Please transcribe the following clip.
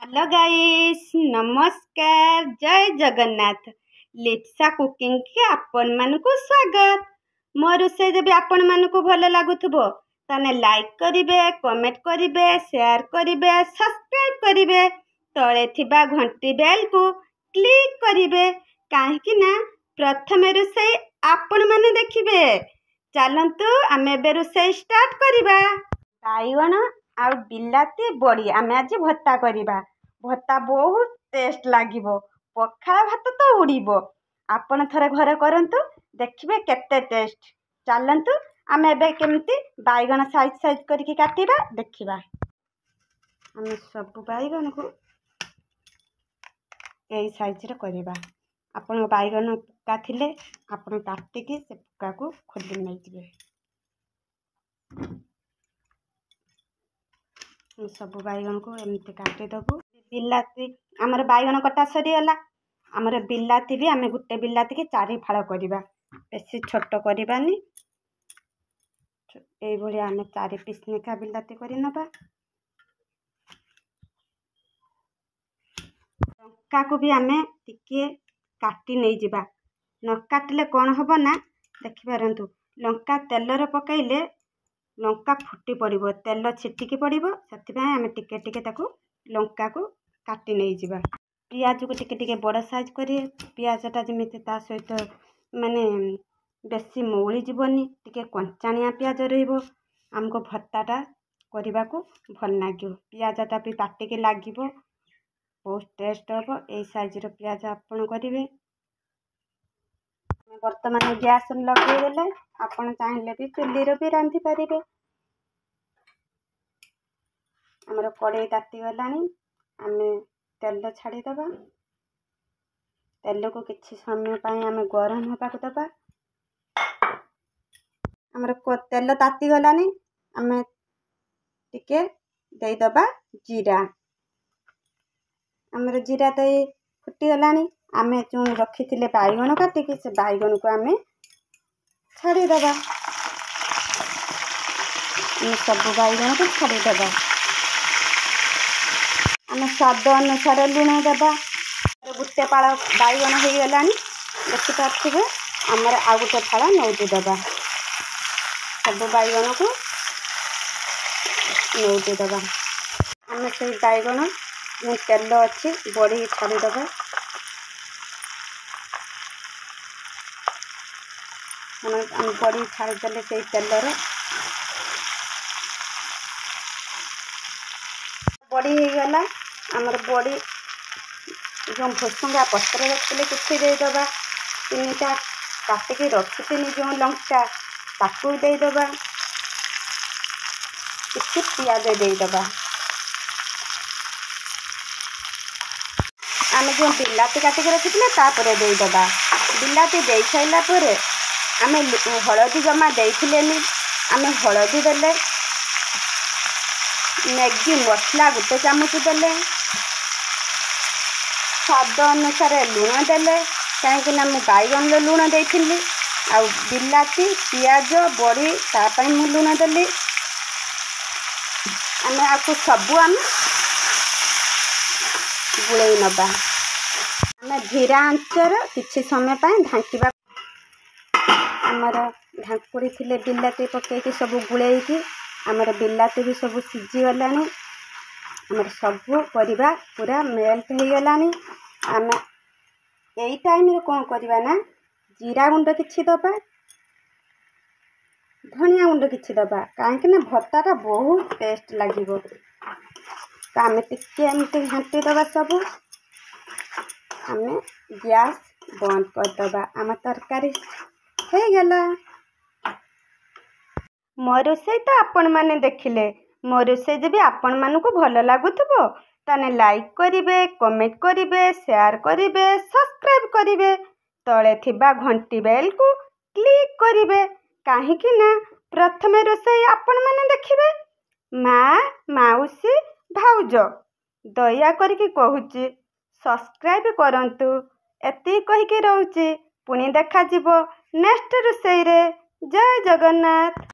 Hello guys, नमस्कार। जय Jagannath. Lipsa cooking के आपण मानकु स्वागत। मो रोषे जब आपण मानकु भल लागुथबो ताने लाइक करिवे, कमेंट करिवे, शेयर करिवे, सब्सक्राइब करिवे, तळे थिबा घंटी बेल को क्लिक करिवे काहेकि ना प्रथमे रोषे आपण माने देखिबे। चलंतु आमे बे रोषे स्टार्ट करिबा। बाइगण आ बिलाती बड़ी आमे आज भत्ता करिबा। भत्ता बहुत टेस्ट लागिबो। पखाळ भात तो उड़ीबो। आपण थरे घरे करंतु देखिबे केते टेस्ट। चलंतु आमे एबे केमती बाइगण साइज साइज करके काटिबा देखिबा। आमे सब बाइगण को एई साइज रे करिबा। आपण बाइगण पुका थिले आपण काटिकी से पुका को खोली नै जिवे। सब बाइगण को एमती काटी दबु। बिलाती आमर बाइगण कटा सरीगला। आमर बिलाती भी आमे गुटे बिलाती के चारि फाड़ करिबा। बेसी छोट करिबानी। एई भली आमे चारि पीस नेखा बिलाती करि नबा। लंका को भी आमे टिके काटी नै जिबा। न काटले कोन हबो ना देखि पारंतु। लंका तेलर पकाइले लंका फुटी पड़िबो, तेल छिटिकी पड़िबो। सेतिबा आमे टिके टिके ताको लंका को काटी नै जिबा। पियाज को टिके टिके बड़ साइज करी। पियाजटा जेमिति ता सहित माने बेसी मौली जीवनी, टिके कंचानिया पियाज रहिबो। हमको भत्ताटा करबा को भल लागियो। पियाजटा भी पाटिके लागिबो, बहुत टेस्ट हबो। एई साइज रो पियाज आपण करिवे। वर्तमान गैस लगे देले आपण चाहिले भी चुल्ली रो भी रांधि पारिबे। हमर कड़ाई ताती गलानी। आमे तेल छाड़ी दबा। तेल को किछि समय पई आमे गरम होबा को दबा। हमर तेल ताती गलानी। आमे टिके देई दबा जीरा। हमर जीरा दई फुटी गलानी। आमे जो रखिथिले बाइगण काटिके से बाइगण को आमे छाड़ी दबा। आमे सब बाइगण को छाड़ी दबा। आमे स्वाद अनुसार लुण दबा। गुटे फाड़ बाइगण हो गलानी। देखि पाथिबे हमर आ गुटे फाड़ नौटी दबा। सब बाइगण को नौटी दबा। आमे से बाइगण तेल अच्छी बड़ी छाड़ी दबा। हम बड़ी छाड़ी देले से तेलर बड़ी हो गला। हमर बड़ी जो भुसुंगा पत्र रखिले किछि दे दबा। तीनटा काटिके रखिथिनी जो लंका ताकू दे दबा। किछि पियाज दे दबा। आमे जो बिलाती काटिके रखिथिले तापरे दे दबा। बिलाती दे साइला परे आमे हळदी जमा देइथिलेनी। आमे हळदी देले। मैगी मसला गुटे चामच देले। स्वाद अनुसार लुण देले कहीं ना बाइगण लुण देइथिली। आ बिलाती पियाज बड़ी तापाई मु लुण देली। आमे आकु सबु आमे गुळेई नबा। आमे धीरा आंचर किछि समय पई ढांकीबा। हमर ढांकुड़ी थिले बिलाती पकेइकी सब गुळेइकी हमर बिलाती भी सब सिझी गलानी। हमर सब परिबा पूरा मेल्ट हो गलानी। आमे एई टाइम रे कोन करबा ना जीरा गुंड किछि दबा, धनिया गुंड किछि दबा काहे ना भत्ताटा बहुत टेस्ट लागिबो। त आमे टिके एमती घांटी दबा। सब आमे गैस बंद कर दबा। आम तरकारी हो गला। मो रोषे तो आपण माने देखिले। मो रोषे जब आपण मानकु भल लागुथबो ताने लाइक करिवे, कमेंट करिवे, शेयर करिवे, सब्सक्राइब करिवे, तळे थिबा घंटी बेल को क्लिक करिवे काहेकि ना प्रथमे रोषे आपण माने देखिवे। माँ, माउसी, भाउज दया करके कहूची सब्सक्राइब करंतु। एति कहि के रहूची। पुणी देखा जिवो नेक्स्ट रोषे रे। जय जगन्नाथ।